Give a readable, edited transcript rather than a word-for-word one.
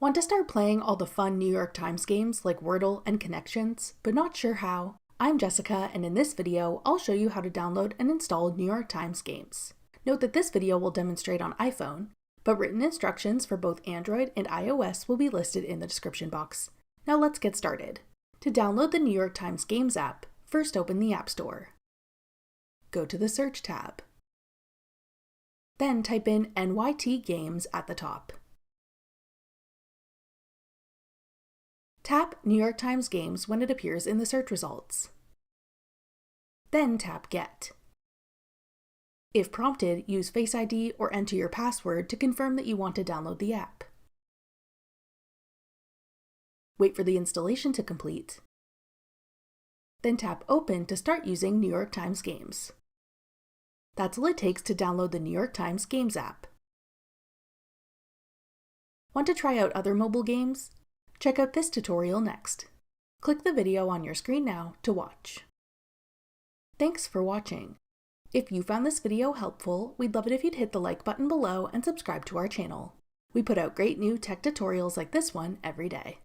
Want to start playing all the fun New York Times games like Wordle and Connections, but not sure how? I'm Jessica, and in this video, I'll show you how to download and install New York Times games. Note that this video will demonstrate on iPhone, but written instructions for both Android and iOS will be listed in the description box. Now let's get started. To download the New York Times Games app, first open the App Store. Go to the Search tab. Then type in NYT Games at the top. Tap New York Times Games when it appears in the search results. Then tap Get. If prompted, use Face ID or enter your password to confirm that you want to download the app. Wait for the installation to complete. Then tap Open to start using New York Times Games. That's all it takes to download the New York Times Games app. Want to try out other mobile games? Check out this tutorial next. Click the video on your screen now to watch. Thanks for watching. If you found this video helpful, we'd love it if you'd hit the like button below and subscribe to our channel. We put out great new tech tutorials like this one every day.